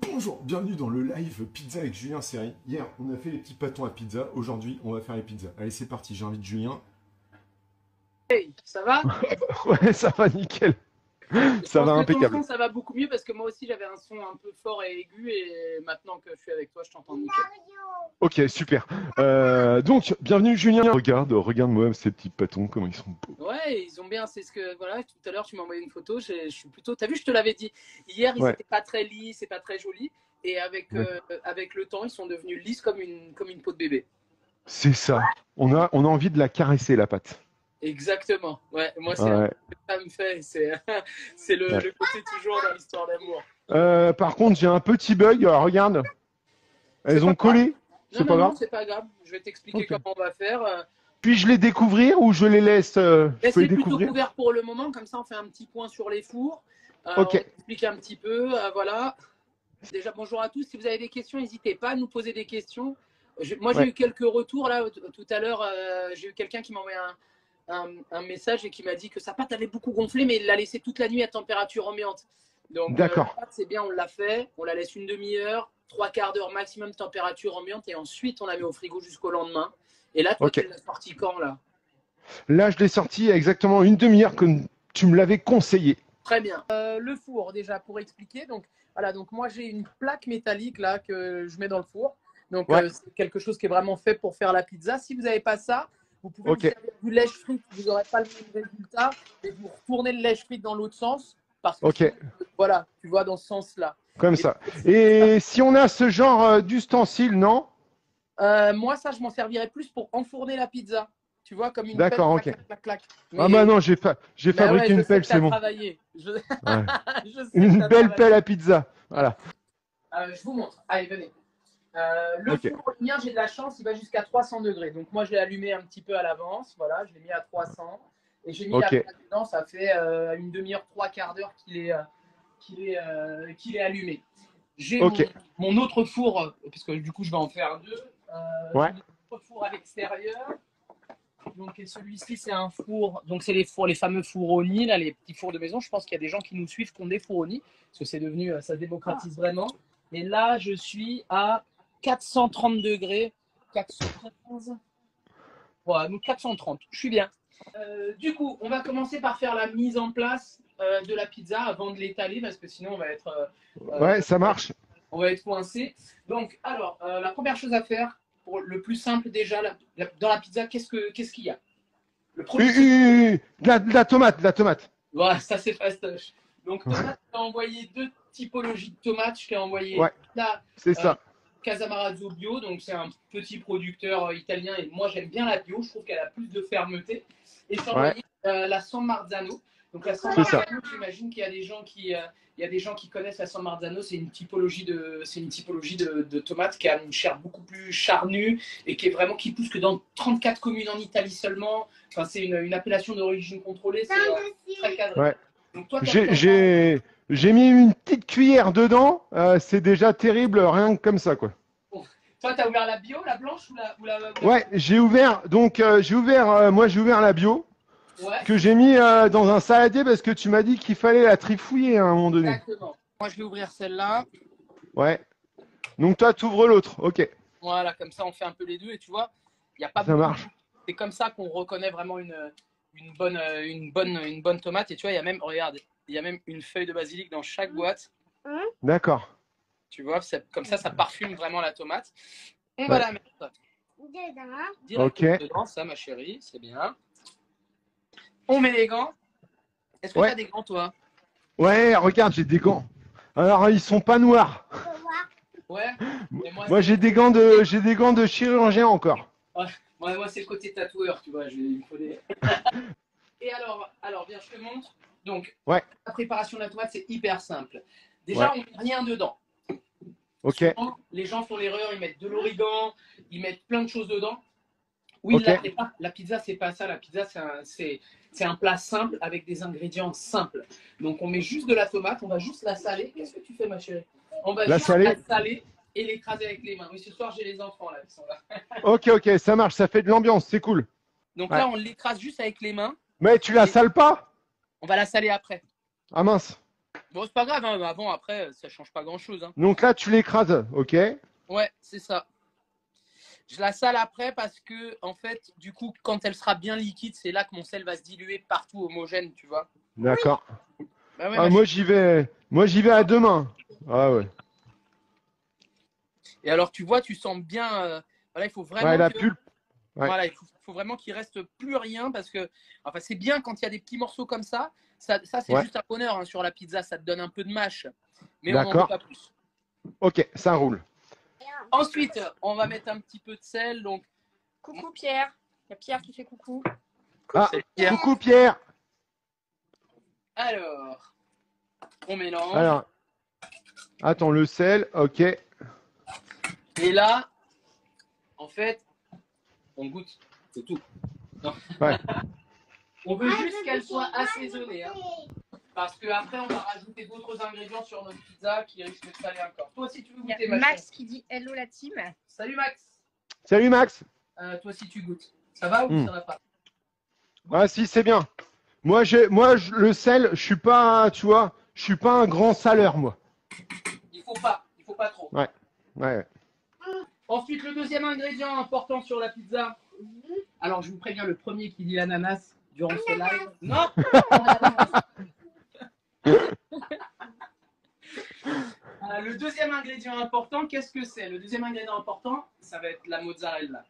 Bonjour, bienvenue dans le live pizza avec Julien Série. Hier, on a fait les petits pâtons à pizza. Aujourd'hui, on va faire les pizzas. Allez, c'est parti, j'invite Julien. Hey, ça va? Ouais, ça va nickel. Je Ça pense va que ton impeccable. son, ça va beaucoup mieux parce que moi aussi, j'avais un son un peu fort et aigu et maintenant que je suis avec toi, je t'entends nickel. Ok, super. Donc, bienvenue Julien. Regarde-moi ces petits pâtons, comment ils sont beaux. Ouais, ils ont bien, c'est ce que, voilà, tout à l'heure, tu m'as envoyé une photo, je suis plutôt, t'as vu, je te l'avais dit. Hier, ils Ouais, étaient pas très lisses et pas très jolis et d'accord. avec le temps, ils sont devenus lisses comme une peau de bébé. C'est ça. On a envie de la caresser, la pâte. Exactement. Ouais, moi, c'est un peu Ouais, ce que ça me fait, c'est, c'est ouais. le côté toujours dans l'histoire d'amour. Par contre, j'ai un petit bug. Alors, regarde, C'est elles pas ont grave. collé. Non, C'est non, pas non, grave. c'est pas grave. Je vais t'expliquer Ok. comment on va faire. Puis-je les découvrir ou je les laisse je peux les Laisse-les plutôt découvrir? couverts pour le moment, comme ça on fait un petit point sur les fours. Ok. On explique un petit peu, voilà. Déjà, bonjour à tous. Si vous avez des questions, n'hésitez pas à nous poser des questions. Moi, j'ai Ouais. eu quelques retours là tout à l'heure. J'ai eu quelqu'un qui m'a envoyé un message et qui m'a dit que sa pâte avait beaucoup gonflé, mais il l'a laissé toute la nuit à température ambiante. Donc, la D'accord. pâte, c'est bien, on l'a fait. On la laisse une demi-heure, trois quarts d'heure maximum température ambiante et ensuite on la met au frigo jusqu'au lendemain. Et là, toi, Ok. tu l'as sorti quand là? Là, je l'ai sorti il y a exactement une demi-heure comme tu me l'avais conseillé. Très bien. Le four, déjà, pour expliquer. Donc, voilà, donc moi, j'ai une plaque métallique là que je mets dans le four. Donc, Ouais. c'est quelque chose qui est vraiment fait pour faire la pizza. Si vous n'avez pas ça, vous pouvez vous Ok. servir du lèche-frite. Vous n'aurez pas le même résultat. Et vous retournez le lèche-frite dans l'autre sens. Parce que Ok. sinon, voilà, tu vois, dans ce sens-là. Comme Et ça. Et si on a ce genre d'ustensile, non? moi, ça, je m'en servirais plus pour enfourner la pizza. Tu vois, comme une pelle, D'accord, clac, ok. clac, clac, clac. Ah bah Mais, non, j'ai mais ouais, fabriqué je une sais pelle, que tu c'est as bon. travaillé. Ouais. Je sais que tu Une as belle pelle travaillé. à pizza. Voilà. Je vous montre. Allez, venez. Le Ok. four mien, j'ai de la chance, il va jusqu'à 300 degrés. Donc moi, je l'ai allumé un petit peu à l'avance. Voilà, je l'ai mis à 300. Et j'ai mis la Ok. plaque dedans. Ça fait une demi-heure, trois quarts d'heure qu'il est allumé. J'ai Ok. mon autre four, parce que du coup, je vais en faire deux. J'ai Ouais. mon autre four à l'extérieur. Donc celui-ci, c'est un four. Donc c'est les fours, les fameux fours Oni, là, les petits fours de maison. Je pense qu'il y a des gens qui nous suivent qui ont des fours Oni, parce que c'est devenu, ça se démocratise vraiment. Et là, je suis à 430 degrés, 415, voilà, donc 430. Je suis bien. Du coup, on va commencer par faire la mise en place de la pizza avant de l'étaler, parce que sinon Ouais, euh, ça marche. on va être coincé. Donc, alors, la première chose à faire, pour le plus simple déjà, dans la pizza, qu'est-ce qu'il y a? Le premier truc, De la tomate, de la tomate. voilà, ça c'est fastoche. Donc, tomate, je t'ai envoyé deux typologies de tomates. Je t'ai envoyé Ouais, la c'est euh, ça. Casamarazzo bio, donc c'est un petit producteur italien et moi j'aime bien la bio, je trouve qu'elle a plus de fermeté. Et je t'ai Ouais, envoyé la San Marzano. Donc la San c'est ça. Marzano, j'imagine qu'il y a des gens il y a des gens qui connaissent la San Marzano, c'est une typologie de tomate qui a une chair beaucoup plus charnue et qui est vraiment qui pousse que dans 34 communes en Italie seulement. Enfin, c'est une appellation d'origine contrôlée, c'est très cadré. Ouais. Donc toi, tu as J'ai, comment? j'ai, j'ai mis une petite cuillère dedans. C'est déjà terrible, rien que comme ça, quoi. Toi, tu as ouvert la bio, la blanche ou la Ouais, blanche? j'ai ouvert. Donc, moi, j'ai ouvert la bio Ouais, que j'ai mis dans un saladier parce que tu m'as dit qu'il fallait la trifouiller à un moment donné. exactement. Moi, je vais ouvrir celle-là. Ouais. Donc, toi, t'ouvres l'autre. Ok, Voilà, comme ça, on fait un peu les deux. Et tu vois, il n'y a pas ça beaucoup. marche. C'est comme ça qu'on reconnaît vraiment une bonne tomate. Et tu vois, il y a même, regarde, il y a même une feuille de basilic dans chaque boîte. D'accord. Tu vois, comme ça parfume vraiment la tomate. On va Ouais. la mettre Ok. directement dedans, ça, ma chérie, c'est bien. On met les gants. Est-ce que tu Ouais. as des gants, toi? Ouais, regarde, j'ai des gants. Alors, ils sont pas noirs. Ouais. Et moi, Moi, c'est le côté. j'ai des gants de chirurgien encore. Ouais, moi c'est le côté tatoueur, tu vois. Il me faut des. Et alors, viens, je te montre. Donc, Ouais. la préparation de la tomate, c'est hyper simple. Déjà, Ouais. on met rien dedans. Ok. Souvent, les gens font l'erreur, ils mettent de l'origan, ils mettent plein de choses dedans. Oui, Ok. la pizza, c'est pas ça. La pizza, c'est un plat simple avec des ingrédients simples. Donc, on met juste de la tomate, on va juste la saler. Qu'est-ce que tu fais, ma chérie? On va La juste la salée. saler et l'écraser avec les mains. Oui, ce soir, j'ai les enfants là qui sont là. Ok, ok, ça marche, ça fait de l'ambiance, c'est cool. Donc Ouais. là, on l'écrase juste avec les mains Mais tu la et sales pas? on va la saler après. Ah mince. Bon, c'est pas grave, hein, avant, après, ça change pas grand-chose. Hein. Donc là, tu l'écrases, ok? Ouais, c'est ça. Je la sale après parce que, en fait, du coup, quand elle sera bien liquide, c'est là que mon sel va se diluer partout homogène, tu vois. D'accord. Bah ouais, Ah, moi, j'y vais. Moi, j'y vais à deux mains. Ah ouais. Et alors, tu vois, tu sens bien. Voilà, il faut Ouais, vraiment la que. pulpe. Ouais. Voilà, il faut vraiment qu'il reste plus rien parce que. Enfin, c'est bien quand il y a des petits morceaux comme ça. Ça c'est Ouais. juste un bonheur hein, sur la pizza. Ça te donne un peu de mâche. Mais on n'en veut D'accord. pas plus. Ok, ça roule. Ensuite, on va mettre un petit peu de sel. Donc, Coucou Pierre. Il y a Pierre qui fait coucou. Ah, c'est Pierre. coucou Pierre. Alors, on mélange. Alors, attends, le sel, ok. Et là, en fait, on goûte. C'est tout. Non. Ouais. On veut juste qu'elle soit assaisonnée. Hein, parce qu'après, on va rajouter d'autres ingrédients sur notre pizza qui risquent de saler encore. Toi aussi, tu veux Il y goûter, a ma Max chérie. qui dit hello la team. Salut, Max. Salut Max. Toi aussi, tu goûtes. Ça va ou ça va pas? Ah si, c'est bien. Moi, le sel, je suis pas, tu vois, je suis pas un grand saleur, moi. Il faut pas trop. Ouais. Ouais. Ensuite, le deuxième ingrédient important sur la pizza. Alors, je vous préviens, le premier qui dit l'ananas durant ce live. Non. Le deuxième ingrédient important, qu'est-ce que c'est? Le deuxième ingrédient important, ça va être la mozzarella.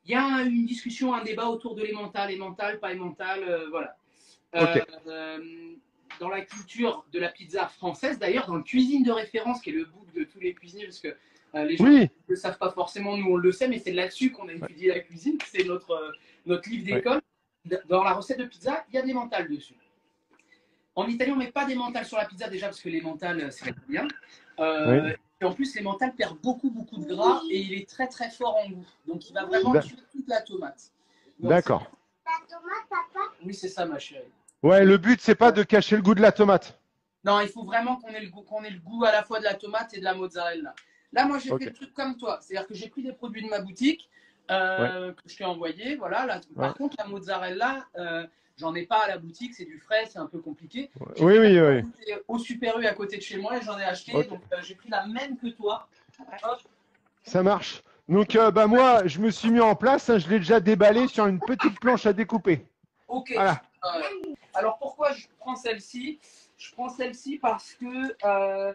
Il y a une discussion, un débat autour de l'emmental, pas emmental, voilà. Ok. Dans la culture de la pizza française, d'ailleurs, dans le cuisine de référence, qui est le book de tous les cuisiniers, parce que les gens Oui. ne le savent pas forcément, nous on le sait, mais c'est là-dessus qu'on a étudié la cuisine, c'est notre livre d'école. Dans la recette de pizza, il y a de l'emmental dessus. En Italie, on ne met pas d'emmental sur la pizza déjà parce que l'emmental, c'est pas bien. Et en plus, l'emmental perd beaucoup de gras et il est très très fort en goût. Donc il va vraiment tuer toute la tomate. D'accord. La tomate, papa? Oui, c'est ça, ma chérie. Ouais, le but, c'est pas de cacher le goût de la tomate. Non, il faut vraiment qu'on ait le goût à la fois de la tomate et de la mozzarella. Là, moi, j'ai fait le truc comme toi. C'est-à-dire que j'ai pris des produits de ma boutique que je t'ai envoyé. Voilà. Là, par contre, la mozzarella, j'en ai pas à la boutique. C'est du frais, c'est un peu compliqué. Oui. Au Super U à côté de chez moi et j'en ai acheté. Donc, j'ai pris la même que toi. Hop. Ça marche. Donc, bah moi, je me suis mis en place. Hein, je l'ai déjà déballé sur une petite planche à découper. Ok. Voilà. Alors, pourquoi je prends celle-ci? Je prends celle-ci parce que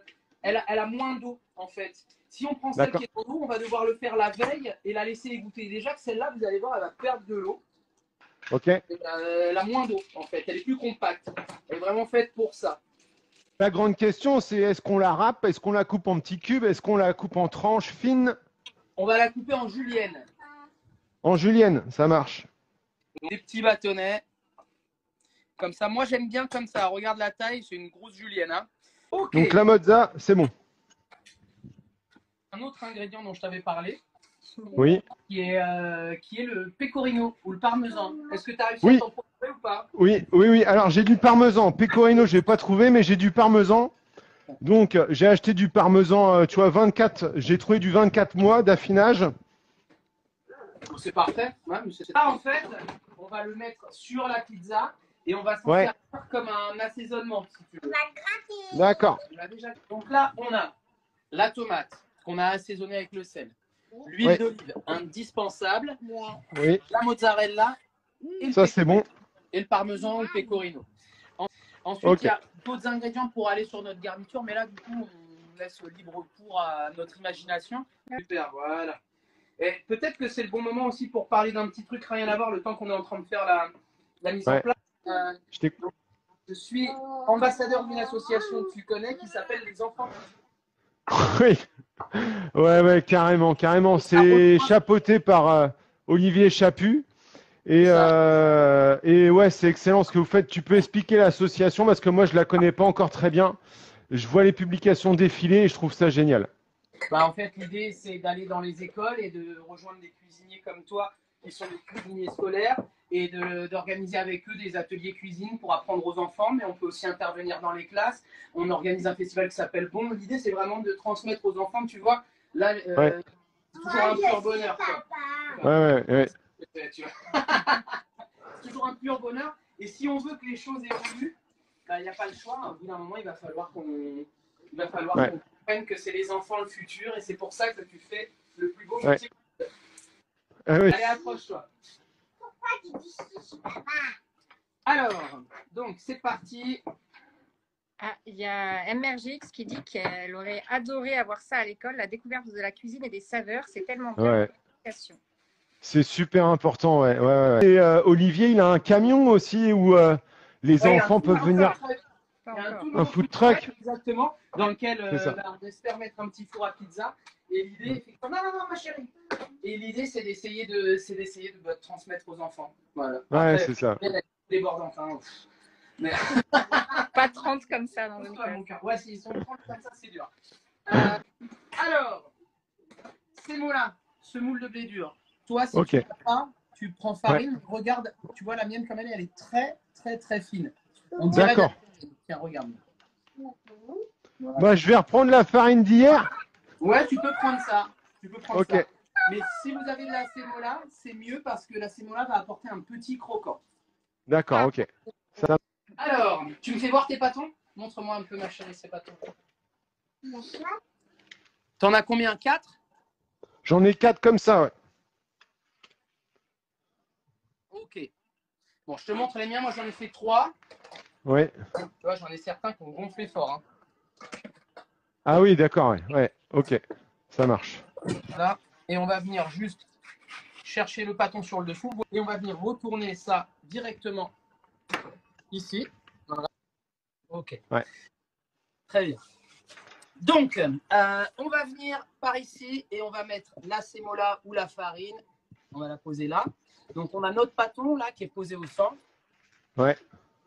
elle a moins d'eau, en fait. Si on prend celle qui est en eau, on va devoir le faire la veille et la laisser égoutter. Déjà que celle-là, vous allez voir, elle va perdre de l'eau. Ok. Elle a moins d'eau, en fait. Elle est plus compacte. Elle est vraiment faite pour ça. La grande question, c'est est-ce qu'on la râpe? Est-ce qu'on la coupe en petits cubes? Est-ce qu'on la coupe en tranches fines? On va la couper en julienne. En julienne, ça marche. Des petits bâtonnets. Comme ça. Moi, j'aime bien comme ça. Regarde la taille, c'est une grosse julienne. Hein. Okay. Donc la mozza, c'est bon. Un autre ingrédient dont je t'avais parlé. Oui. Qui est le pecorino ou le parmesan. Est-ce que tu as réussi à t'en procurer ou pas? Oui. Alors, j'ai du parmesan. Pecorino, je n'ai pas trouvé, mais j'ai du parmesan. Donc, j'ai acheté du parmesan, tu vois, 24. J'ai trouvé du 24 mois d'affinage. C'est parfait. Là, en fait, on va le mettre sur la pizza et on va s'en servir comme un assaisonnement, si tu veux. D'accord. Donc là, on a la tomate qu'on a assaisonnée avec le sel. L'huile d'olive indispensable. Oui. La mozzarella. Et ça, c'est bon. Et le parmesan ou le pecorino. Ensuite, il y a d'autres ingrédients pour aller sur notre garniture, mais là, du coup, on laisse libre cours à notre imagination. Super, voilà. Et peut-être que c'est le bon moment aussi pour parler d'un petit truc rien à voir, le temps qu'on est en train de faire la mise en place. Je suis ambassadeur d'une association que tu connais qui s'appelle Les Enfants. Oui. Ouais, carrément. C'est chapeauté par Olivier Chaput. Et ouais, c'est excellent ce que vous faites. Tu peux expliquer l'association parce que moi, je la connais pas encore très bien. Je vois les publications défiler et je trouve ça génial. Bah, en fait, l'idée, c'est d'aller dans les écoles et de rejoindre des cuisiniers comme toi qui sont des cuisiniers scolaires et d'organiser avec eux des ateliers cuisine pour apprendre aux enfants, mais on peut aussi intervenir dans les classes. On organise un festival qui s'appelle Bon. L'idée, c'est vraiment de transmettre aux enfants, tu vois, là, c'est toujours un pur bonheur. Quoi. Ouais. C'est toujours un pur bonheur. Et si on veut que les choses évoluent, bah, y a pas le choix. Au bout d'un moment, il va falloir qu'on Ouais. qu'on comprenne que c'est les enfants le futur et c'est pour ça que tu fais le plus beau Ouais. métier. Ah oui. Allez, approche-toi. Alors, donc c'est parti. Ah, il y a MRGX qui dit qu'elle aurait adoré avoir ça à l'école, la découverte de la cuisine et des saveurs, c'est tellement bien. Ouais. pour l'éducation. C'est super important, ouais. Ouais. Et Olivier, il a un camion aussi où les Ouais, il y a un enfants tout peuvent nouveau venir. food truck. Pas Il y a un encore. tout Un nouveau food food truck. exactement, dans lequel C'est ça. bah, on espère mettre un petit four à pizza. Et l'idée, effectivement, non, ma chérie. Et l'idée, c'est d'essayer de bah, transmettre aux enfants. Voilà. Ouais, Après, c'est ça. elle est débordante. Hein. Mais Pas 30 comme ça dans une toi, mon classe. cœur. Ouais, s'ils sont 30 comme ça, c'est dur. Alors, ces mots-là, ce moule de blé dur. Toi, si Ok. tu n'as pas, tu prends farine. Regarde, tu vois la mienne comme elle est très, très, très fine. On dirait D'accord. de la farine. Tiens, regarde. Voilà. Bah, je vais reprendre la farine d'hier. Ouais, tu peux prendre ça. Tu peux prendre Ok. ça. Mais si vous avez de la sémola, c'est mieux parce que la sémola va apporter un petit croquant. D'accord, ok. Ça... Alors, tu me fais voir tes pâtons? Montre-moi un peu, ma chérie, ces pâtons. T'en as combien? 4? J'en ai 4 comme ça, ouais. Ok. Bon, je te montre les miens. Moi, j'en ai fait 3. Ouais. Tu vois, j'en ai certains qui ont gonflé fort. Hein. Ah oui, d'accord, ouais. Ouais, ok. Ça marche. Là. Et on va venir juste chercher le pâton sur le dessous. Et on va venir retourner ça directement ici. Voilà. Ok. Ouais. Très bien. Donc, on va venir par ici et on va mettre la sémola ou la farine. On va la poser là. Donc, on a notre pâton là qui est posé au centre. Ouais.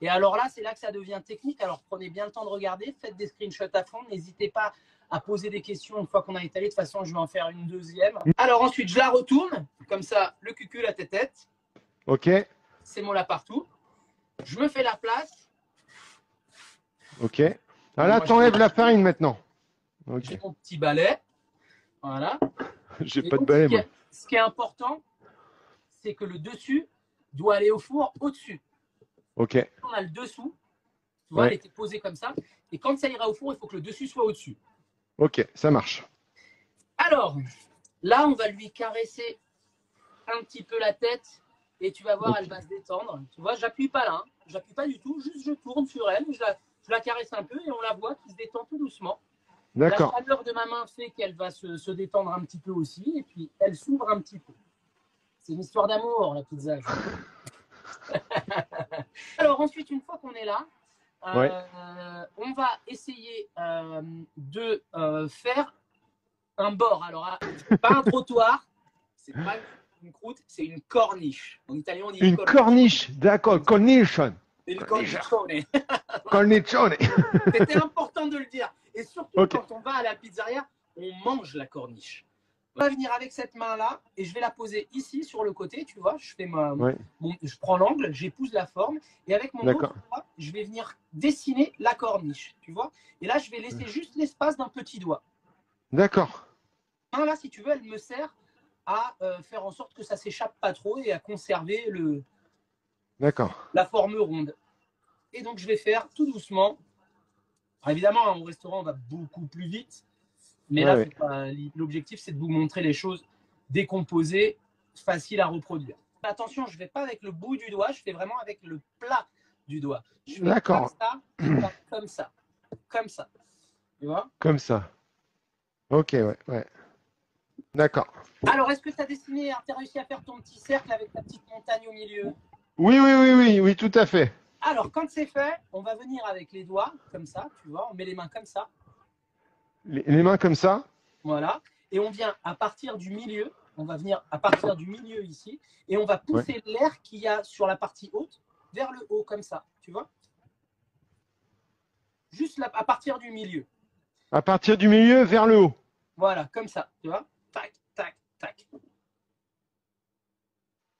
Et alors là, c'est là que ça devient technique. Alors, prenez bien le temps de regarder. Faites des screenshots à fond. N'hésitez pas à poser des questions une fois qu'on a étalé. De toute façon, je vais en faire une deuxième. Alors ensuite, je la retourne. Comme ça, le cucul, la tête. Ok. Sémola partout. Je me fais la place. Ok. Ah là, t'enlèves la farine maintenant. Ok. J'ai mon petit balai. Voilà. J'ai Et pas de donc, balai, moi. ce qui est important, c'est que le dessus doit aller au four au-dessus. Ok. On a le dessous, tu vois, Ouais. elle était posée comme ça. Et quand ça ira au four, il faut que le dessus soit au-dessus. Ok, ça marche. Alors, là, on va lui caresser un petit peu la tête et tu vas voir, Ok. elle va se détendre. Tu vois, j'appuie pas là, hein. J'appuie pas du tout, juste je tourne sur elle, je la caresse un peu et on la voit qui se détend tout doucement. La D'accord. chaleur de ma main fait qu'elle va se détendre un petit peu aussi et puis elle s'ouvre un petit peu. C'est une histoire d'amour, la pizza. Alors ensuite, une fois qu'on est là, Ouais. on va essayer de faire un bord. Alors, c'est pas un trottoir, c'est pas une croûte, c'est une corniche. En italien, on dit Une corniche. D'accord. Cornichon. Une cornichone. Cornichone. C'était important de le dire. Et surtout, Ok. quand on va à la pizzeria, on mange la corniche. On va venir avec cette main-là et je vais la poser ici sur le côté, tu vois. Je fais Ouais. je prends l'angle, j'épouse la forme et avec mon D'accord. autre doigt, je vais venir dessiner la corniche, tu vois. Et là, je vais laisser juste l'espace d'un petit doigt. D'accord. Là, si tu veux, elle me sert à faire en sorte que ça s'échappe pas trop et à conserver D'accord. la forme ronde. Et donc, je vais faire tout doucement. Alors, évidemment, au restaurant, on va beaucoup plus vite. Mais Ouais, là, ouais. l'objectif, c'est de vous montrer les choses décomposées, faciles à reproduire. Attention, je ne vais pas avec le bout du doigt, je fais vraiment avec le plat du doigt. Je fais comme D'accord. ça, pas comme ça. Comme ça. Tu vois? Comme ça. Ok, ouais. Ouais. D'accord. Alors, est-ce que tu as dessiné, tu as réussi à faire ton petit cercle avec ta petite montagne au milieu? Oui, tout à fait. Alors, quand c'est fait, on va venir avec les doigts, comme ça, tu vois, on met les mains comme ça. Les mains comme ça. Voilà. Et on vient à partir du milieu, on va venir à partir du milieu ici, et on va pousser l'air qu'il y a sur la partie haute vers le haut, comme ça, tu vois. Juste là, à partir du milieu. À partir du milieu vers le haut. Voilà, comme ça, tu vois. Tac, tac, tac.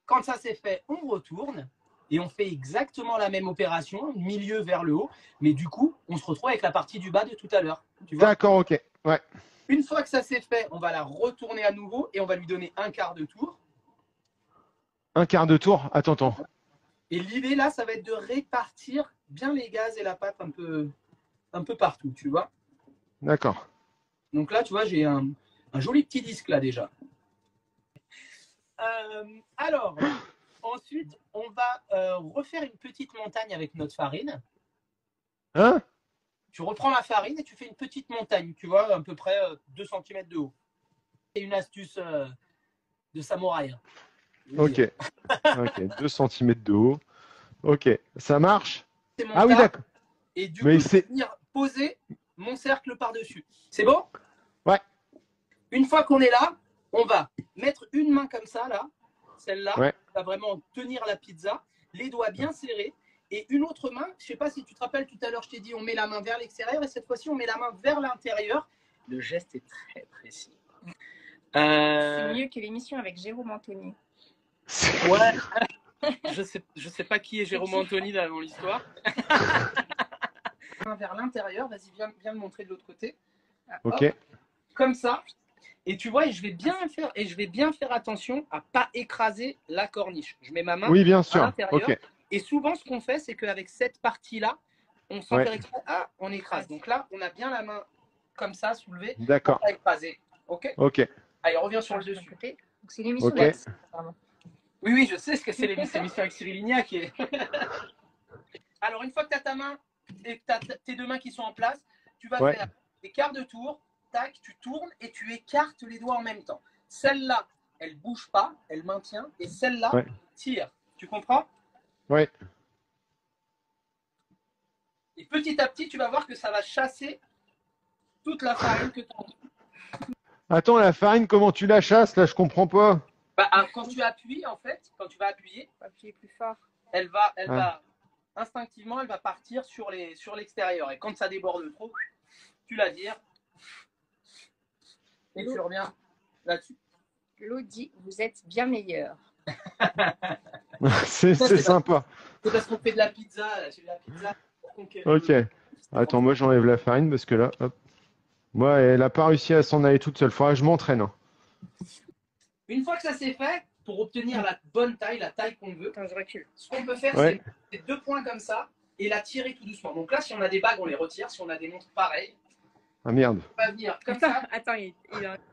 Quand ça c'est fait, on retourne et on fait exactement la même opération, milieu vers le haut, mais du coup, on se retrouve avec la partie du bas de tout à l'heure. Tu vois. D'accord, ok. Ouais. Une fois que ça c'est fait, on va la retourner à nouveau et on va lui donner un quart de tour. Un quart de tour. Attends. Et l'idée là, ça va être de répartir bien les gaz et la pâte un peu partout, tu vois. D'accord. Donc là, tu vois, j'ai un joli petit disque là déjà. Alors, ensuite, on va refaire une petite montagne avec notre farine. Hein? Tu reprends la farine et tu fais une petite montagne, tu vois, à peu près 2 cm de haut. C'est une astuce de samouraï. Hein, Ok. Ok. 2 centimètres de haut. Ok. Ça marche? C'est mon Ah oui, tas. d'accord. Et du Mais coup, je vais c'est. venir poser mon cercle par-dessus. C'est bon? Ouais. Une fois qu'on est là, on va mettre une main comme ça, là, celle-là, Ouais. va vraiment tenir la pizza, les doigts bien serrés, et une autre main, je ne sais pas si tu te rappelles, tout à l'heure, je t'ai dit, on met la main vers l'extérieur, et cette fois-ci, on met la main vers l'intérieur. Le geste est très précis. C'est mieux que l'émission avec Jérôme Anthony. Ouais. Je sais pas qui est Jérôme Anthony dans l'histoire. Vers l'intérieur, vas-y, viens me montrer de l'autre côté. Ok. Hop, comme ça. Et tu vois, je vais bien faire attention à pas écraser la corniche. Je mets ma main Oui, bien à sûr. l'intérieur. Ok. Et souvent, ce qu'on fait, c'est qu'avec cette partie-là, on s'en fait exprès. Ah, on écrase. Donc là, on a bien la main comme ça, soulevée, pour D'accord. pas écraser. Ok. Ok. Allez, reviens sur le dessus. Donc c'est l'émission Ok. d'accès. Oui, je sais ce que c'est l'émission avec Cyril Lignac. Alors, une fois que tu as ta main et que tu as tes deux mains qui sont en place, tu vas faire des quarts de tour, tac, tu tournes et tu écartes les doigts en même temps. Celle-là, elle ne bouge pas, elle maintient, et celle-là, tire. Tu comprends? Ouais. Et petit à petit, tu vas voir que ça va chasser toute la farine que tu as. Attends, la farine, comment tu la chasses? Là, je comprends pas. Bah, quand tu appuies, en fait, quand tu vas appuyer, plus fort. Elle va instinctivement, elle va partir sur l'extérieur. Et quand ça déborde trop, tu la vires et tu reviens là-dessus. L'eau dit, vous êtes bien meilleur. C'est sympa. C'est parce qu'on fait de la pizza. J'ai de la pizza pour conquérir. Ok. Attends, moi j'enlève la farine parce que là, hop. Moi, elle n'a pas réussi à s'en aller toute seule. Faudra que je m'entraîne. Hein. Une fois que ça c'est fait, pour obtenir la bonne taille, la taille qu'on veut, Attends, je recule. ce qu'on peut faire, c'est 2 points comme ça et la tirer tout doucement. Donc là, si on a des bagues, on les retire. Si on a des montres, pareil. Ah merde. On va venir comme ça. Attends,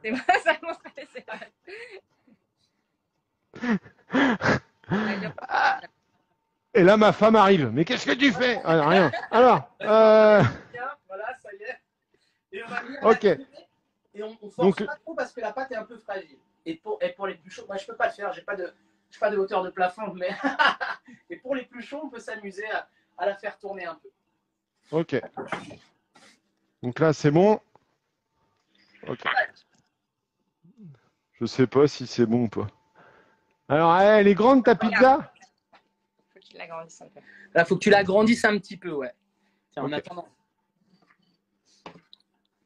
c'est moi, ça montre. Et là, ma femme arrive. Mais qu'est-ce que tu fais? Ah, rien. Alors, Voilà, ça y est. Et on va venir ok. et on force pas trop parce que la pâte est un peu fragile. Et pour les plus chauds, moi je peux pas le faire, j'ai pas de hauteur de plafond, mais et pour les plus chauds, on peut s'amuser à la faire tourner un peu. Ok. Donc là, c'est bon. Ok. Je sais pas si c'est bon ou pas. Alors, elle est grande ta pizza? Faut qu'il l'agrandisse un peu. Là, faut que tu l'agrandisses un petit peu, ouais. Tiens, en attendant.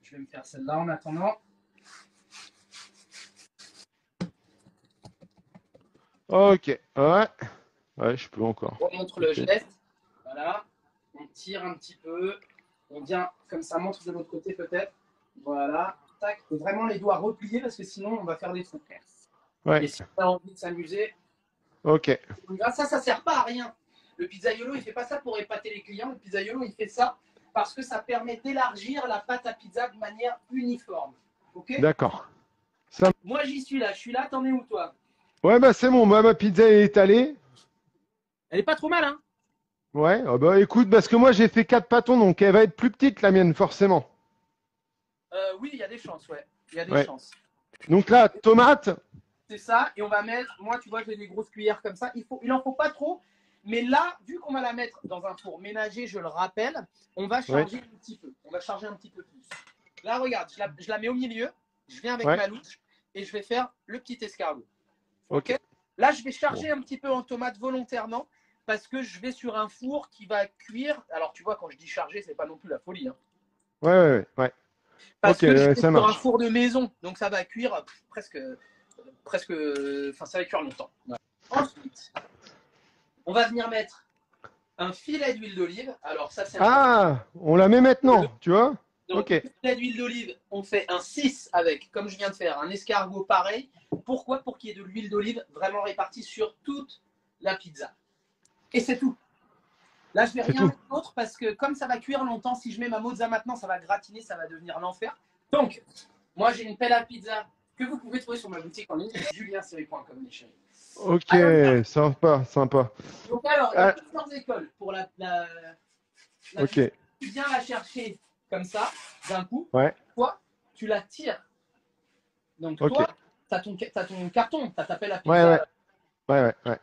Je vais me faire celle-là en attendant. Ok. Ouais. Ouais, je peux encore. On montre le geste. Voilà. On tire un petit peu. On vient comme ça, montre de l'autre côté peut-être. Voilà. Tac. Et vraiment les doigts repliés parce que sinon on va faire des trous. Ouais. Et si on a envie de s'amuser, ok. Ça sert pas à rien. Le pizzaiolo, il fait pas ça pour épater les clients. Le pizzaiolo, il fait ça parce que ça permet d'élargir la pâte à pizza de manière uniforme. Ok? D'accord. Moi, j'y suis là. Je suis là. T'en es où, toi? Ouais, bah c'est bon. Moi, ma pizza est étalée. Elle est pas trop mal, hein? Ouais. Oh, bah écoute, parce que moi, j'ai fait 4 pâtons, donc elle va être plus petite, la mienne, forcément. Oui, il y a des chances, ouais. Il y a des chances. Donc là, tomate. C'est ça. Et on va mettre, moi, tu vois, j'ai des grosses cuillères comme ça. Il en faut pas trop. Mais là, vu qu'on va la mettre dans un four ménager, je le rappelle, on va charger un petit peu. On va charger un petit peu plus. Là, regarde, je la mets au milieu. Je viens avec ma louche et je vais faire le petit escargot. Ok. Là, je vais charger un petit peu en tomate volontairement parce que je vais sur un four qui va cuire. Alors, tu vois, quand je dis charger, c'est pas non plus la folie. Hein. Ouais. Parce que je vais sur un four de maison, donc ça va cuire presque, enfin, ça va cuire longtemps. Ouais. Ensuite, on va venir mettre un filet d'huile d'olive. Alors ça, c'est on la met maintenant, tu vois? Donc, le filet d'huile d'olive, on fait un 6 avec, comme je viens de faire, un escargot pareil. Pourquoi? Pour qu'il y ait de l'huile d'olive vraiment répartie sur toute la pizza. Et c'est tout. Là, je vais C'est rien tout. mettre d'autre parce que comme ça va cuire longtemps, si je mets ma mozza maintenant, ça va gratiner, ça va devenir l'enfer. Donc, moi, j'ai une pelle à pizza que vous pouvez trouver sur ma boutique en ligne, julienserré.com, les chéris. Ok, Alors, sympa, sympa. donc alors, il y a Ah, plusieurs écoles pour la ok, pizza. Tu viens la chercher comme ça, d'un coup. ouais, Toi, tu la tires. Donc, ok. toi, tu as, ton carton, tu as ta pelle à Ouais, pizza. ouais, ouais, ouais, ouais.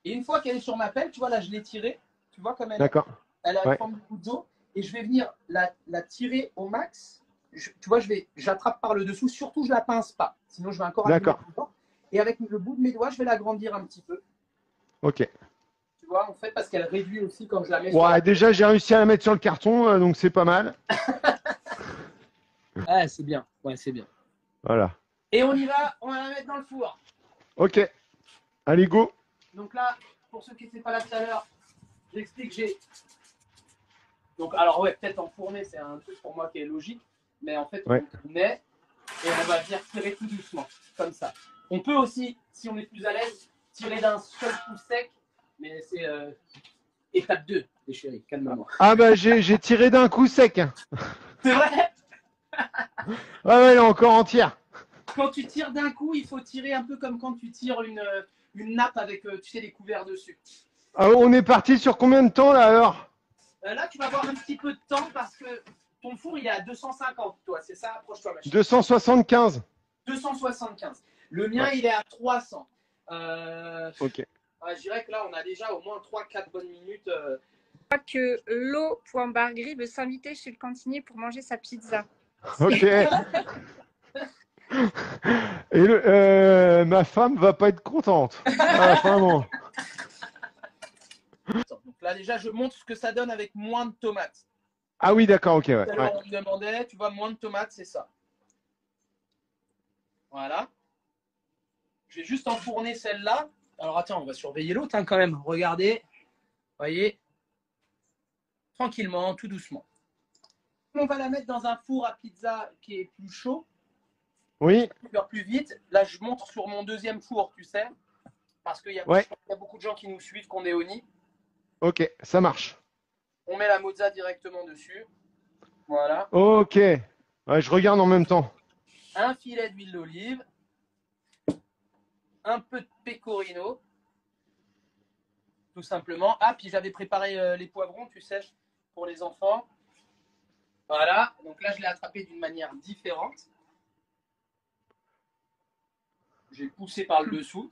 Et une fois qu'elle est sur ma pelle, tu vois, là, je l'ai tirée. Tu vois comme elle est. D'accord. Elle a une Ouais, forme de goutte d'eau. Et je vais venir la tirer au max. Tu vois, j'attrape par le dessous. Surtout, je ne la pince pas. Sinon, je vais encore abîmer d'accord. mon doigt. Et avec le bout de mes doigts, je vais l'agrandir un petit peu. Ok. Tu vois, en fait, parce qu'elle réduit aussi quand je la mets sur Ouais, la. déjà, j'ai réussi à la mettre sur le carton, donc c'est pas mal. Ah, c'est bien. Ouais, c'est bien. Voilà. Et on y va. On va la mettre dans le four. Ok. Allez, go. Donc là, pour ceux qui n'étaient pas là tout à l'heure, j'explique. Donc, alors, ouais, peut-être enfourner, c'est un truc pour moi qui est logique. Mais en fait, Ouais. on met et on va venir tirer tout doucement, comme ça. On peut aussi, si on est plus à l'aise, tirer d'un seul coup sec, mais c'est étape 2, les chéris, calmement. Ah bah, j'ai tiré d'un coup sec. C'est vrai. Ouais, ouais, elle est encore entière. Quand tu tires d'un coup, il faut tirer un peu comme quand tu tires une nappe avec, tu sais, les couverts dessus. Ah, on est parti sur combien de temps, là, alors? Là, tu vas avoir un petit peu de temps parce que ton four, il est à 250, toi, c'est ça? Approche-toi, ma chérie. 275. 275. Le mien, Ouais. il est à 300. Ok. Je dirais que là, on a déjà au moins 3-4 bonnes minutes. Je crois que Lo.Bargri veut s'inviter chez le cantinier pour manger sa pizza. Ok. Et ma femme va pas être contente. Ah, vraiment. Donc là, déjà, je montre ce que ça donne avec moins de tomates. Ah oui, d'accord, ok, ouais. Tout à Ouais. l'heure, on me demandait, tu vois, moins de tomates, c'est ça. Voilà. Je vais juste enfourner celle-là. Alors, attends, on va surveiller l'autre quand même. Regardez. Voyez. Tranquillement, tout doucement. On va la mettre dans un four à pizza qui est plus chaud, Oui, qui va plus vite. Là, je montre sur mon deuxième four, tu sais, parce qu'il y a ouais, beaucoup de gens qui nous suivent, qu'on est au nid. ok, ça marche. On met la mozza directement dessus. Voilà. Ok. Ouais, je regarde en même temps. Un filet d'huile d'olive. Un peu de pecorino. Tout simplement. Ah, puis j'avais préparé les poivrons, tu sais, pour les enfants. Voilà. Donc là, je l'ai attrapé d'une manière différente. J'ai poussé par le dessous.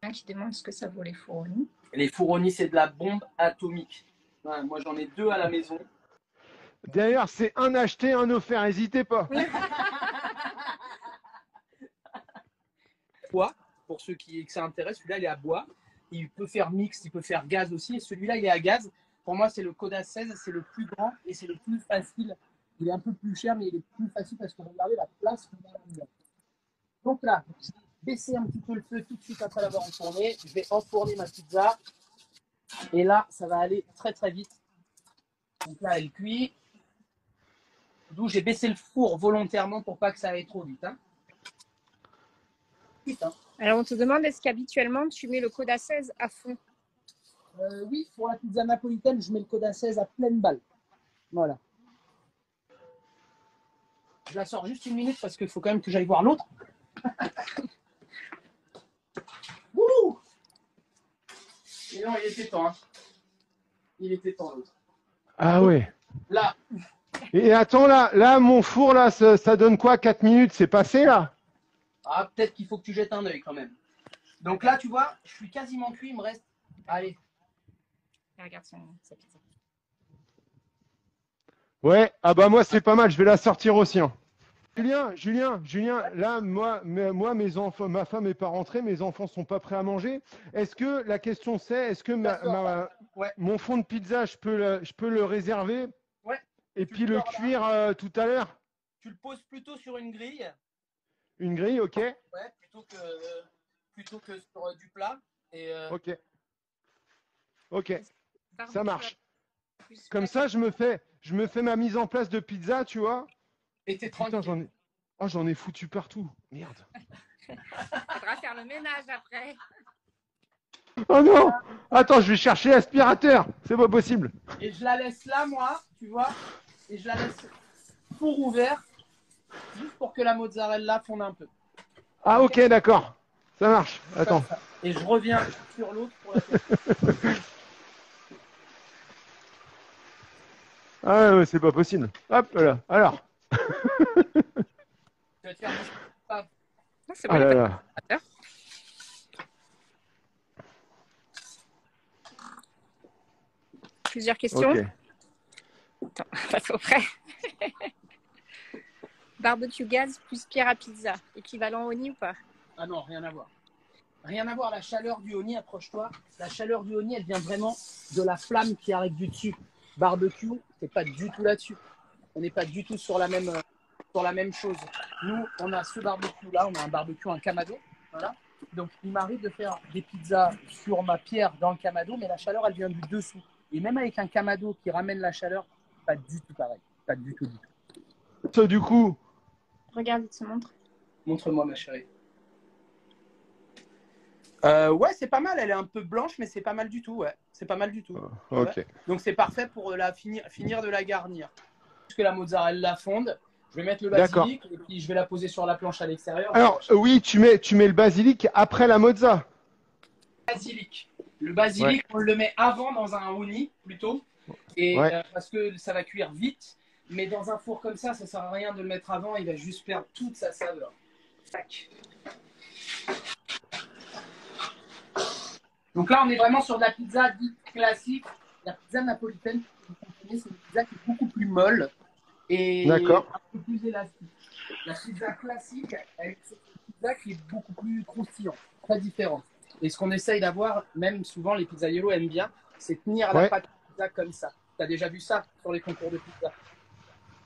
Un qui demande ce que ça vaut les fournis. Les fourronis, c'est de la bombe atomique. Ouais, moi, j'en ai 2 à la maison. D'ailleurs, c'est un acheté, un offert, n'hésitez pas. Bois, pour ceux que ça intéresse, celui-là, il est à bois. Il peut faire mixte, il peut faire gaz aussi. Et celui-là, il est à gaz. Pour moi, c'est le Coda 16, c'est le plus grand et c'est le plus facile. Il est un peu plus cher, mais il est plus facile parce que regardez la place qu'on a là-dedans. Donc là, je vais baisser un petit peu le feu tout de suite après l'avoir enfourné. Je vais enfourner ma pizza. Et là, ça va aller très très vite. Donc là, elle cuit. D'où j'ai baissé le four volontairement pour pas que ça aille trop vite. Hein. Vite, hein. Alors, on te demande est-ce qu'habituellement tu mets le Coda 16 à fond? Oui, pour la pizza napolitaine, je mets le Coda 16 à pleine balle. Voilà. Je la sors juste une minute parce qu'il faut quand même que j'aille voir l'autre. Ouh. Et non, il était temps. Hein. Il était temps l'autre. Ah ouais. Là, Et attends, là, mon four, là, ça donne quoi? 4 minutes, c'est passé, là? peut-être qu'il faut que tu jettes un œil quand même. Donc là, tu vois, je suis quasiment cuit. Il me reste. Allez. Regarde sa pizza. Ouais, ah bah moi, c'est pas mal, je vais la sortir aussi. Hein. Julien, là, mes enfants, ma femme n'est pas rentrée, mes enfants sont pas prêts à manger. Est-ce que, la question c'est, est-ce que Ouais. mon fond de pizza, je peux le réserver Ouais. et Tu puis le le sors là. cuire tout à l'heure? Tu le poses plutôt sur une grille. Une grille, ok? Ouais, plutôt que sur du plat. Et Ok, ça marche. Plus Comme ça, je me fais ma mise en place de pizza, tu vois? t'es Putain, tranquille. j'en ai foutu partout. Merde. faudra faire le ménage après. Oh non! Attends, je vais chercher l'aspirateur. C'est pas possible. Et je la laisse là, moi, tu vois, et je la laisse four ouvert, juste pour que la mozzarella fonde un peu. Ah, ok, d'accord. Ça marche. Attends. Comme ça. Et je reviens sur l'autre pour la faire. Ah, ouais, c'est pas possible. Hop là. Alors. Tu vas te faire bouger. Ah, c'est bon, Ah il n'y a là pas de là. préparateur. Plusieurs questions. Ok. Attends, on passe au frais. Barbecue gaz plus pierre à pizza. Équivalent au nid ou pas? Ah non, rien à voir. Rien à voir, la chaleur du honi, approche-toi. La chaleur du honi, elle vient vraiment de la flamme qui arrive du dessus. Barbecue, c'est pas du tout là-dessus. On n'est pas du tout sur la même chose. Nous, on a ce barbecue-là, on a un barbecue, un kamado. Voilà. Donc, il m'arrive de faire des pizzas sur ma pierre dans le kamado, mais la chaleur, elle vient du dessous. Et même avec un kamado qui ramène la chaleur, pas du tout pareil. Pas du tout, du tout. Ça, du coup. Regarde, il te montre. Montre-moi, ma chérie. Ouais, c'est pas mal. Elle est un peu blanche, mais c'est pas mal du tout. Ouais, c'est pas mal du tout. Ok. Ouais. Donc c'est parfait pour finir de la garnir. Que la mozzarella fonde, je vais mettre le basilic et puis je vais la poser sur la planche à l'extérieur. Alors, oui, tu mets le basilic après la mozza. Le basilic, on le met avant dans un honi plutôt, et parce que ça va cuire vite. Mais dans un four comme ça sert à rien de le mettre avant. Il va juste perdre toute sa saveur. Tac. Donc là, on est vraiment sur de la pizza dite classique. La pizza napolitaine, c'est une pizza qui est beaucoup plus molle et un peu plus élastique. La pizza classique, c'est une pizza qui est beaucoup plus croustillante, très différente. Et ce qu'on essaye d'avoir, même souvent les pizzaiolo aiment bien, c'est tenir la pâte de pizza comme ça. Tu as déjà vu ça sur les concours de pizza.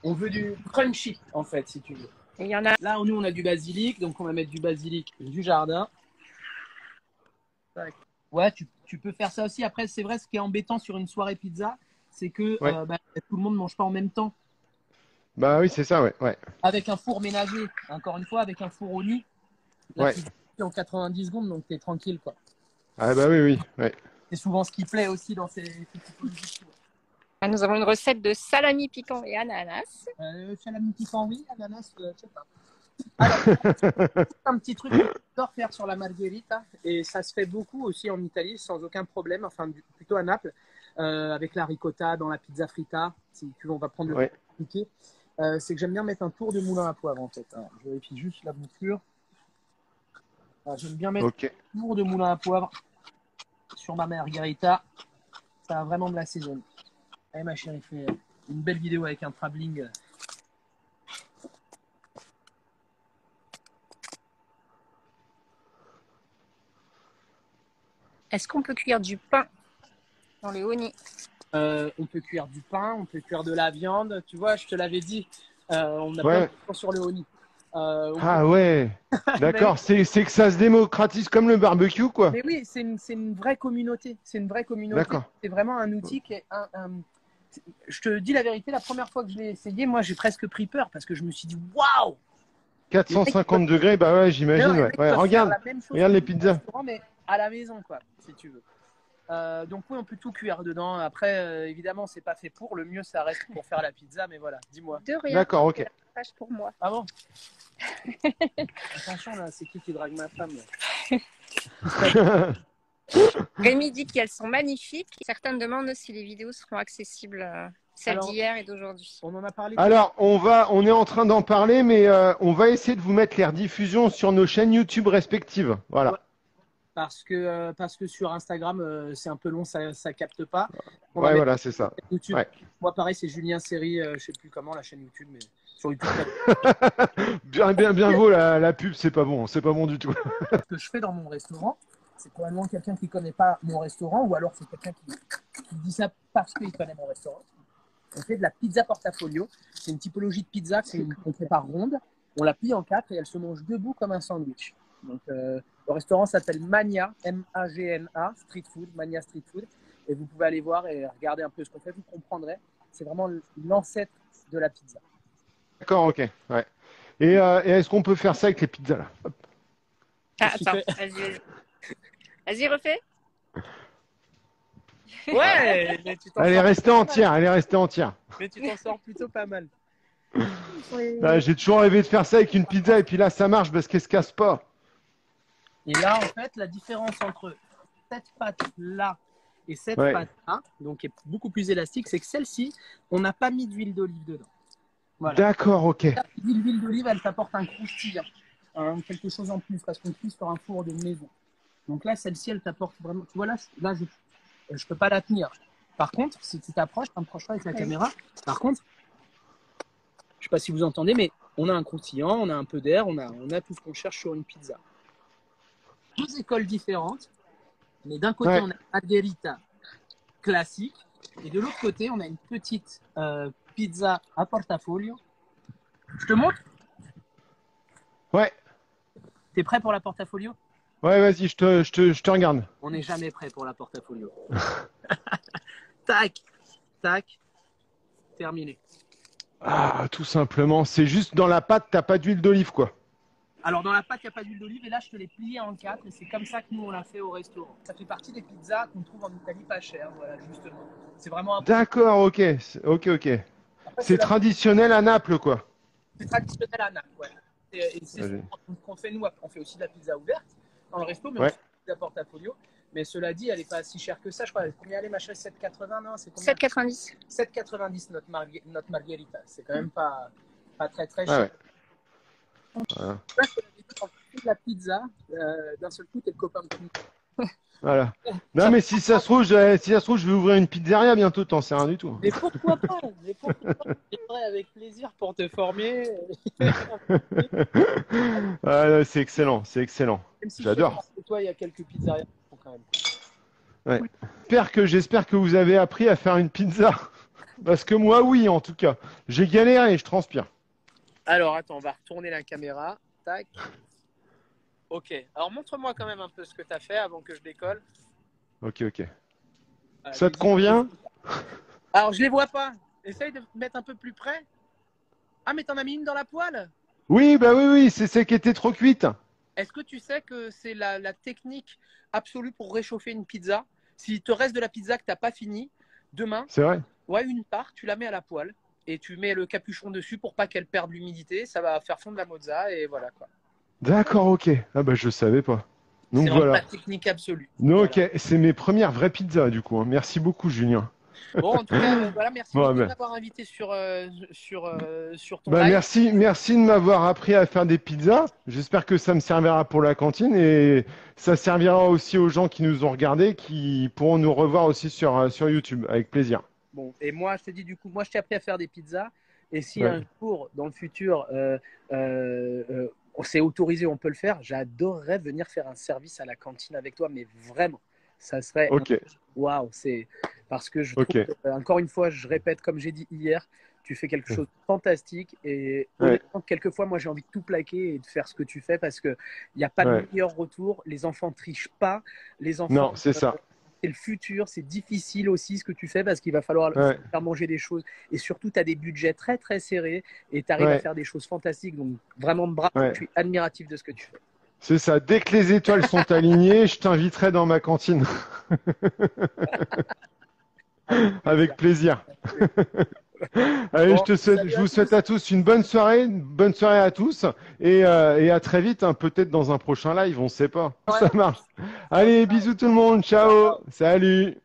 On veut du crunchy, en fait, si tu veux. Et il y en a. Là, nous, on a du basilic, donc on va mettre du basilic du jardin. Ouais, tu peux faire ça aussi. Après, c'est vrai, ce qui est embêtant sur une soirée pizza, c'est que tout le monde ne mange pas en même temps. Bah oui, c'est ça, ouais. Avec un four ménager, encore une fois, avec un four au nid, la pizza en 90 secondes, donc t'es tranquille, quoi. Ah bah oui. Ouais. C'est souvent ce qui plaît aussi dans ces typologies. Nous avons une recette de salami piquant et ananas. Salami piquant, oui, ananas, je sais pas. Alors, un petit truc que j'adore faire sur la margherita, et ça se fait beaucoup aussi en Italie sans aucun problème, enfin plutôt à Naples, avec la ricotta dans la pizza fritta, si tu veux, on va prendre le piqué. C'est que j'aime bien mettre un tour de moulin à poivre en fait. Alors, je vérifie juste la bouture. J'aime bien mettre un tour de moulin à poivre sur ma margherita. Ça va vraiment me l'assaisonner. Allez ma chérie, fais une belle vidéo avec un travelling. Est-ce qu'on peut cuire du pain dans les honis? On peut cuire du pain, on peut cuire de la viande. Tu vois, je te l'avais dit, on a plein de choses sur le honi. D'accord, c'est que ça se démocratise comme le barbecue, quoi. Mais oui, c'est une vraie communauté. C'est une vraie communauté. C'est vraiment un outil qui est Je te dis la vérité, la première fois que je l'ai essayé, moi, j'ai presque pris peur parce que je me suis dit, waouh! 450 degrés, bah ouais, j'imagine. Regarde les pizzas. Mais à la maison, quoi, si tu veux. Donc oui, on peut tout cuire dedans. Après, évidemment, c'est pas fait pour. Le mieux, ça reste pour faire la pizza, mais voilà, dis-moi. De rien. D'accord, ok. Pour moi. Ah bon? Attention là, c'est qui drague ma femme là? Rémi dit qu'elles sont magnifiques. Certains me demandent si les vidéos seront accessibles, celles d'hier et d'aujourd'hui. On en a parlé. Alors, on est en train d'en parler, mais on va essayer de vous mettre les rediffusions sur nos chaînes YouTube respectives. Voilà. Ouais. Parce que sur Instagram, c'est un peu long, ça capte pas. Voilà, c'est ça. YouTube. Moi, pareil, c'est Julien Série, je sais plus comment la chaîne YouTube, mais sur YouTube. bien vaut la pub, c'est pas bon du tout. Ce que je fais dans mon restaurant, c'est probablement quelqu'un qui connaît pas mon restaurant, ou alors c'est quelqu'un qui dit ça parce qu'il connaît mon restaurant. On fait de la pizza portafolio. C'est une typologie de pizza qu'on prépare ronde. On la plie en 4 et elle se mange debout comme un sandwich. Donc, le restaurant s'appelle Magna, M-A-G-N-A, Street Food, Magna Street Food. Et vous pouvez aller voir et regarder un peu ce qu'on fait. Vous comprendrez. C'est vraiment l'ancêtre de la pizza. D'accord, ok. Ouais. Et est-ce qu'on peut faire ça avec les pizzas là? Attends, vas-y, refais. Ouais, mais tu t'en Elle est sors restée plutôt pas mal. entière, elle est restée entière. Mais tu t'en sors plutôt pas mal. Oui. Ah, j'ai toujours rêvé de faire ça avec une pizza et puis là ça marche parce qu'elle se casse pas. Et là, en fait, la différence entre cette pâte-là et cette Ouais. pâte-là, donc qui est beaucoup plus élastique, c'est que celle-ci, on n'a pas mis d'huile d'olive dedans. Voilà. D'accord, ok. L'huile d'olive, elle t'apporte un croustillant, quelque chose en plus, parce qu'on cuit sur un four de maison. Donc là, celle-ci, elle t'apporte vraiment. Tu vois, là, je peux pas la tenir. Par contre, si tu t'approches avec la caméra. Par contre, je sais pas si vous entendez, mais on a un croustillant, on a un peu d'air, on a tout ce qu'on cherche sur une pizza. Deux écoles différentes, mais d'un côté, Ouais. on a margherita classique, et de l'autre côté, on a une petite pizza à portafolio. Je te montre. Ouais, T'es prêt pour la portafolio? ouais, vas-y, je te regarde. On n'est jamais prêt pour la portafolio. Tac, tac, terminé. Ah, tout simplement, c'est juste dans la pâte, t'as pas d'huile d'olive, quoi. Alors dans la pâte, il n'y a pas d'huile d'olive et là, je te l'ai plié en quatre et c'est comme ça que nous, on l'a fait au restaurant. Ça fait partie des pizzas qu'on trouve en Italie pas chères, voilà, justement. C'est vraiment un D'accord, ok, ok. Après, C'est traditionnel à Naples, quoi. c'est traditionnel à Naples, ouais. Et c'est Allez. ce qu'on fait nous. On fait aussi de la pizza ouverte dans le resto, mais on Ouais. fait de la pizza portafolio. Mais cela dit, elle n'est pas si chère que ça. Je crois, combien elle est, ma chérie? 7,80? Non, c'est combien? 7,90. 7,90 notre margherita. C'est quand même pas très très Ah cher. ouais. Voilà. Là, je te l'avais dit, quand tu fais de la pizza, d'un seul coup, t'es le copain de tout le monde. Voilà. Non, mais si ça se trouve, je vais ouvrir une pizzeria bientôt, t'en sais rien du tout. Mais pourquoi pas? Mais pourquoi pas? Je viendrai avec plaisir pour te former. Ah, c'est excellent, c'est excellent. Même si J'adore. je sais que toi, il y a quelques pizzerias quand même. Ouais. J'espère que vous avez appris à faire une pizza. Parce que moi, oui, en tout cas. J'ai galéré, je transpire. Alors, attends, on va retourner la caméra. Tac. Ok. Alors, montre-moi quand même un peu ce que tu as fait avant que je décolle. Ok. Ah, Ça te convient? Alors, je les vois pas. Essaye de te mettre un peu plus près. Ah, mais t'en as mis une dans la poêle? Oui, bah oui, c'est celle qui était trop cuite. Est-ce que tu sais que c'est la technique absolue pour réchauffer une pizza? S'il te reste de la pizza que tu n'as pas fini, demain, C'est vrai? ouais, une part, tu la mets à la poêle et tu mets le capuchon dessus pour pas qu'elle perde l'humidité. Ça va faire fondre la mozza et voilà quoi. D'accord, ok. Ah bah je savais pas. Donc C'est vraiment voilà. la technique absolue. Donc Voilà. c'est mes premières vraies pizzas du coup, hein. Merci beaucoup, Julien. Bon, en tout cas, voilà, merci Bon, beaucoup de ben. m'avoir invité sur ton Bah, live. merci de m'avoir appris à faire des pizzas. J'espère que ça me servira pour la cantine et ça servira aussi aux gens qui nous ont regardés, qui pourront nous revoir aussi sur YouTube, avec plaisir. Bon, et moi, je te dis du coup, moi, je t'ai appris à faire des pizzas. Et si Ouais. un jour, dans le futur, on s'est autorisé, on peut le faire, j'adorerais venir faire un service à la cantine avec toi, mais vraiment, ça serait Ok, waouh, c'est parce que je trouve ok. que, encore une fois, je répète, comme j'ai dit hier, tu fais quelque chose de fantastique et Ouais. honnêtement, quelquefois, moi, j'ai envie de tout plaquer et de faire ce que tu fais parce qu'il n'y a pas de Ouais. meilleur retour. Les enfants trichent pas, les enfants. Non, c'est ça. C'est le futur, c'est difficile aussi ce que tu fais parce qu'il va falloir Ouais. faire manger des choses. Et surtout, tu as des budgets très très serrés et tu arrives à Ouais. faire des choses fantastiques. Donc vraiment bravo, Ouais. je suis admiratif de ce que tu fais. C'est ça. Dès que les étoiles sont alignées, je t'inviterai dans ma cantine. Avec plaisir. Allez, Bon, salut je à vous tous. souhaite à tous une bonne soirée à tous et à très vite, hein, peut-être dans un prochain live, on ne sait pas. Ouais. Ça marche. Allez, bisous tout le monde, ciao, salut.